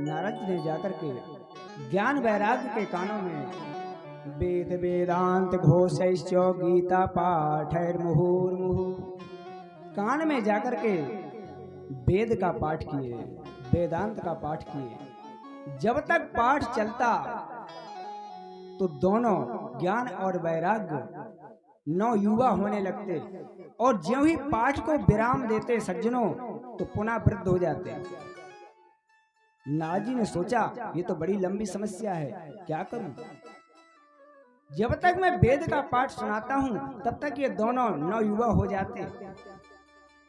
नारद जी ने जाकर के ज्ञान वैराग्य के कानों में वेद वेदांत घोषैश्चो गीता पाठैर मुहुर्मुहु, कान में जाकर के वेद का पाठ किए, वेदांत का पाठ किए। जब तक पाठ चलता तो दोनों ज्ञान और वैराग्य नौ युवा होने लगते, और ज्यों ही पाठ को विराम देते सज्जनों तो पुनः वृद्ध हो जाते। नारद जी ने सोचा ये तो बड़ी लंबी समस्या है, क्या करूं? जब तक मैं वेद का पाठ सुनाता हूं तब तक ये दोनों नौ युवा हो जाते,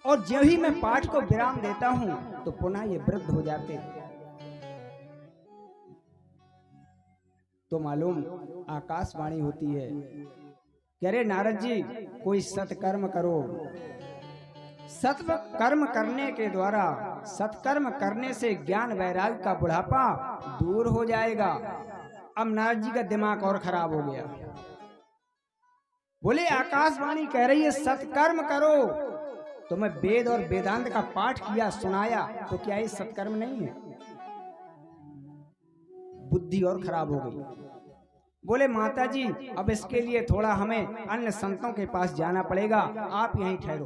और ज्यों ही मैं पाठ को विराम देता हूं तो पुनः ये वृद्ध हो जाते। तो मालूम आकाशवाणी होती है, कह रहे नारद जी कोई सत्कर्म करो, सत्कर्म करने के द्वारा, सत्कर्म करने से ज्ञान वैराग्य का बुढ़ापा दूर हो जाएगा। अब नारद जी का दिमाग और खराब हो गया। बोले आकाशवाणी कह रही है सत्कर्म करो, तो मैं वेद और वेदांत का पाठ किया, सुनाया, तो क्या ये सत्कर्म नहीं है? बुद्धि और खराब हो गई। बोले माता जी अब इसके लिए थोड़ा हमें अन्य संतों के पास जाना पड़ेगा, आप यहीं ठहरो।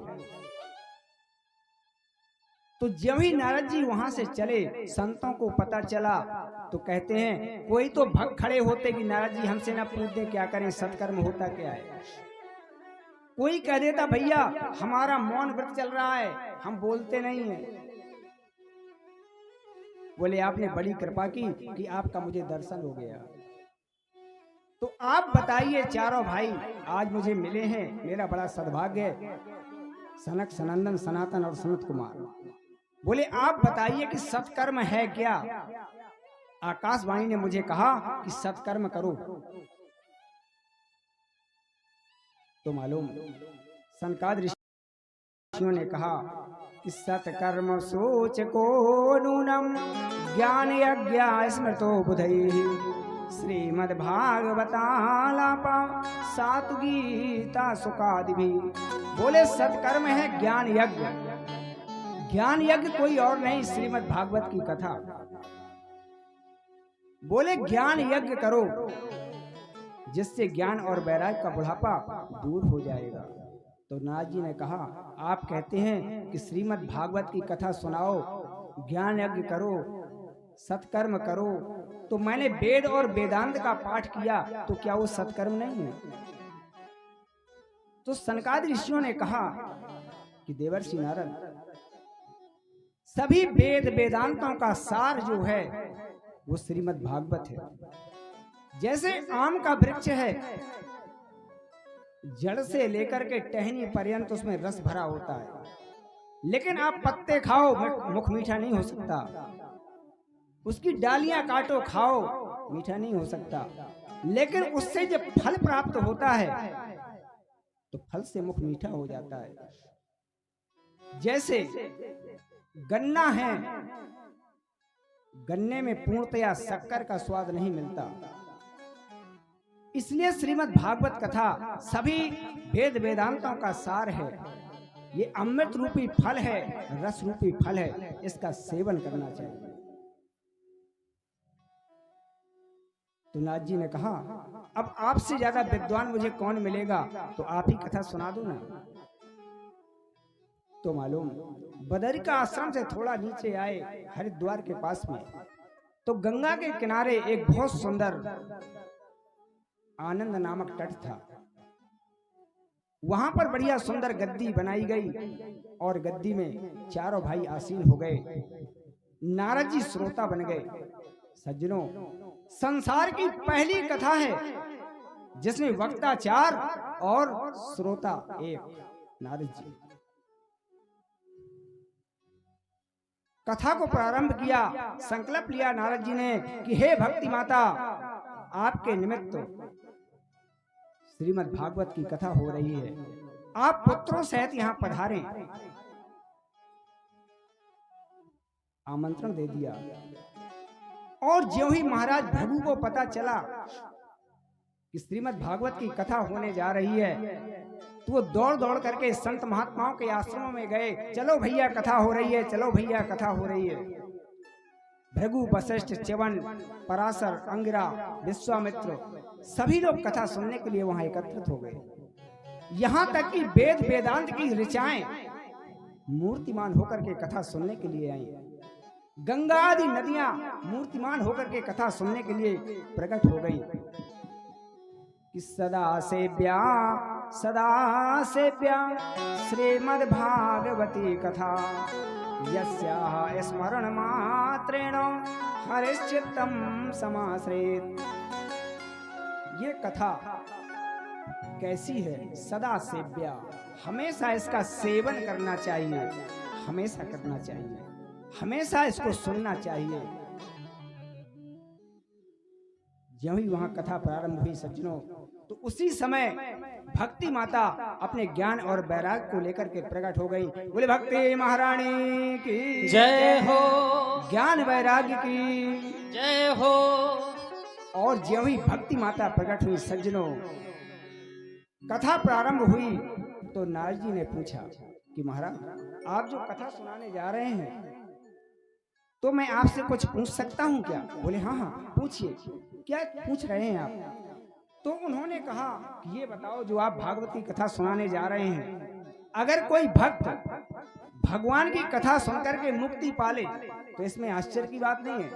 तो जब ही नारद जी वहां से चले, संतों को पता चला तो कहते हैं कोई तो भक्त खड़े होते कि नारद जी हमसे ना पूछ दे क्या करें, सत्कर्म होता क्या है। कोई कह देता भैया हमारा मौन व्रत चल रहा है, हम बोलते नहीं है। बोले आपने बड़ी कृपा की कि आपका मुझे दर्शन हो गया। तो आप बताइए चारों भाई आज मुझे मिले हैं, मेरा बड़ा सद्भाग्य है, सनक सनंदन सनातन और सनत कुमार। बोले आप बताइए कि सत्कर्म है क्या? आकाशवाणी ने मुझे कहा कि सत्कर्म करो। तो मालूम सनकादिक ऋषियों ने कहा कि सत्कर्म सोच को नूनम ज्ञान यज्ञ स्मृतो बुधैः श्रीमद् भागवतालापा सातु गीता सुकादि भी। बोले सत्कर्म है ज्ञान यज्ञ, ज्ञान यज्ञ कोई और नहीं श्रीमद् भागवत की कथा। बोले ज्ञान यज्ञ करो जिससे ज्ञान और वैराग्य का बुढ़ापा दूर हो जाएगा। तो नारद जी ने कहा आप कहते हैं कि श्रीमद् भागवत की कथा सुनाओ, ज्ञान यज्ञ करो, सत्कर्म करो, तो मैंने वेद और वेदांत का पाठ किया, तो क्या वो सत्कर्म नहीं है? तो सनकादिक ऋषियों ने कहा कि देवर्षि नारद सभी वेद वेदांतों का सार जो है वो श्रीमद् भागवत है। जैसे आम का वृक्ष है, जड़ से लेकर के टहनी पर्यंत उसमें रस भरा होता है, लेकिन आप पत्ते खाओ मुख मीठा नहीं हो सकता, उसकी डालियां काटो खाओ मीठा नहीं हो सकता, लेकिन उससे जब फल प्राप्त होता है तो फल से मुख मीठा हो जाता है। जैसे गन्ना है, गन्ने में पूर्णतया शक्कर का स्वाद नहीं मिलता, इसलिए श्रीमद् भागवत कथा सभी वेद वेदांतों का सार है। ये अमृत रूपी फल है, रस रूपी फल है, इसका सेवन करना चाहिए। तो नारद जी ने कहा अब आपसे ज्यादा विद्वान मुझे कौन मिलेगा, तो आप ही कथा सुना दो ना। तो मालूम बदरी का आश्रम से थोड़ा नीचे आए, हरिद्वार के पास में, तो गंगा के किनारे एक बहुत सुंदर आनंद नामक तट था। वहां पर बढ़िया सुंदर गद्दी बनाई गई और गद्दी में चारों भाई आसीन हो गए। नारद जी श्रोता बन गए। सज्जनों संसार की पहली कथा है जिसमें वक्ता चार और श्रोता एक, नारद जी। कथा को प्रारंभ किया, संकल्प लिया नारद जी ने कि हे भक्ति माता आपके निमित्त श्रीमद् भागवत की कथा हो रही है, आप पुत्रों सहित यहाँ पधारें। आमंत्रण दे दिया। और ज्यों ही महाराज भृगु को पता चला कि श्रीमद् भागवत की कथा होने जा रही है, तो वो दौड़ दौड़ करके संत महात्माओं के आश्रमों में गए। चलो भैया कथा हो रही है, चलो भैया कथा हो रही है। भृगु, वशिष्ठ, च्यवन, पराशर, अंगिरा, विश्वामित्र सभी लोग कथा सुनने के लिए वहां एकत्रित हो गए। यहां तक कि वेद वेदांत की ऋचाएं मूर्तिमान होकर के कथा सुनने के लिए आई। गंगा आदि नदियां मूर्तिमान होकर के कथा सुनने के लिए प्रकट हो गई कि सदा सेव्या श्रीमद् भागवती कथा यस्याः स्मरण मात्रेण हरिश्चित्तम समाश्रेत। ये कथा कैसी है? सदा सेव्या, हमेशा इसका सेवन करना चाहिए, हमेशा करना चाहिए, हमेशा इसको सुनना चाहिए। ज्यों ही वहां कथा प्रारंभ हुई सज्जनों, तो उसी समय भक्ति माता अपने ज्ञान और वैराग्य को लेकर के प्रकट हो गई। बोले भक्ति महारानी की जय हो, ज्ञान वैराग्य की जय हो। और ज्यों ही भक्ति माता प्रकट हुई सज्जनों, कथा प्रारंभ हुई तो नारद जी ने पूछा कि महाराज आप जो कथा सुनाने जा रहे हैं तो मैं आपसे कुछ पूछ सकता हूं क्या? बोले हाँ हाँ पूछिए, क्या पूछ रहे हैं आप? तो उन्होंने कहा कि ये बताओ, जो आप भागवती कथा सुनाने जा रहे हैं, अगर कोई भक्त भगवान की कथा सुनकर के मुक्ति पाले तो इसमें आश्चर्य की बात नहीं है।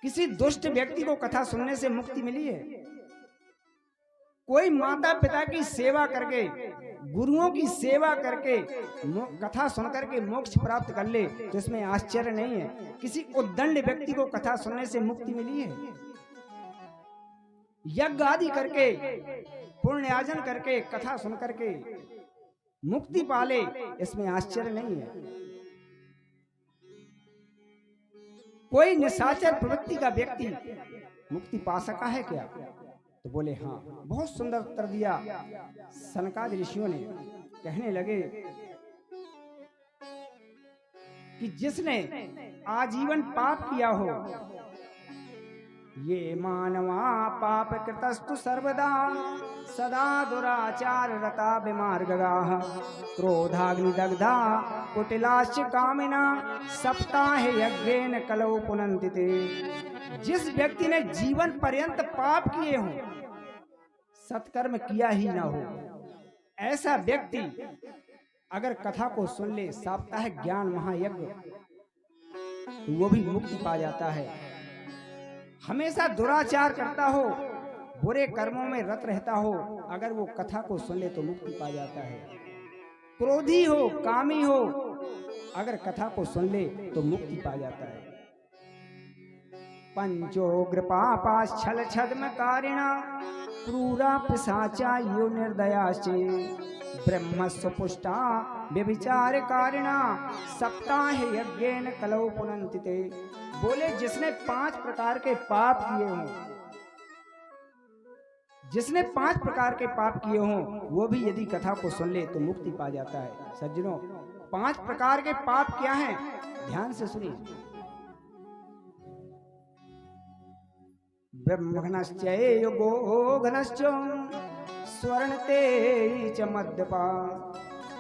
किसी दुष्ट व्यक्ति को कथा सुनने से मुक्ति मिली है? कोई माता पिता की सेवा करके, गुरुओं की सेवा करके कथा सुनकर के मोक्ष प्राप्त कर ले तो इसमें आश्चर्य नहीं है। किसी उद्दंड व्यक्ति को कथा सुनने से मुक्ति मिली है? यज्ञ आदि करके, पुण्यार्जन करके, कथा सुन करके मुक्ति पाले, इसमें आश्चर्य नहीं है। कोई निशाचर प्रवृत्ति का व्यक्ति मुक्ति पा सका है क्या? तो बोले हाँ। बहुत सुंदर उत्तर दिया सनकादि ऋषियों ने। कहने लगे कि जिसने आजीवन पाप किया हो, ये मानवा पाप कृतस्तु सर्वदा सदा दुराचार रता विमार्गगाः क्रोधाग्निदग्धा कुटिलाश्च कामिना सप्ताह यज्ञेन कलौ पुनन्ति ते। जिस व्यक्ति ने जीवन पर्यंत पाप किए हों, सत्कर्म किया ही ना हो, ऐसा व्यक्ति अगर कथा को सुन ले, साप्ताहिक ज्ञान महायज्ञ, तो वो भी मुक्ति पा जाता है। हमेशा दुराचार करता हो, बुरे कर्मों में रत रहता हो, अगर वो कथा को सुन ले तो मुक्ति पा जाता है। क्रोधी हो, कामी हो, अगर कथा को सुन ले तो मुक्ति पा जाता है। पंचोग्र पापाश्छल छद्म कारिणा क्रूरा पिशाचा यो निर्दयाश्चे ब्रह्मस्व पुष्टा व्यभिचार कारिणा सप्ताह यज्ञेन कलौ पुनन्ति ते। बोले जिसने 5 प्रकार के पाप किए हों, जिसने 5 प्रकार के पाप किए हों, वो भी यदि कथा को सुन ले तो मुक्ति पा जाता है। सज्जनों, 5 प्रकार के पाप क्या हैं? ध्यान से सुनिए। ब्रह्मघ्नश्चैव गोघ्नश्च स्वर्णते च मद्यपा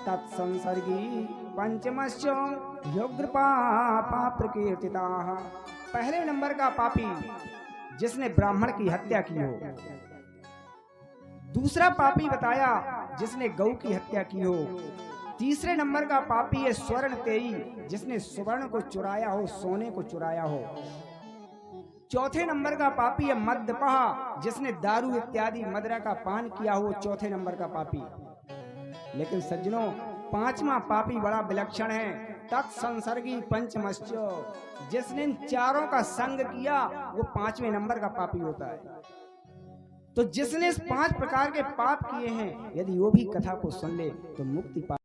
तत्संसर्गी पंचमश्च योग्रपापा प्रकीर्तिताः। पहले नंबर का पापी जिसने ब्राह्मण की हत्या की हो। दूसरा पापी बताया जिसने गौ की हत्या की हो। तीसरे नंबर का पापी है स्वर्णतेयी, जिसने सुवर्ण को चुराया हो, सोने को चुराया हो। चौथे नंबर का पापी है मद्यपा, जिसने दारू इत्यादि मदिरा का पान किया हो, चौथे नंबर का पापी। लेकिन सज्जनों, 5वां पापी बड़ा विलक्षण है, तत्संसर्गी पंचमश्च, जिसने इन चारों का संग किया वो 5वें नंबर का पापी होता है। तो जिसने इस 5 प्रकार के पाप किए हैं, यदि वो भी कथा को सुन ले तो मुक्ति पा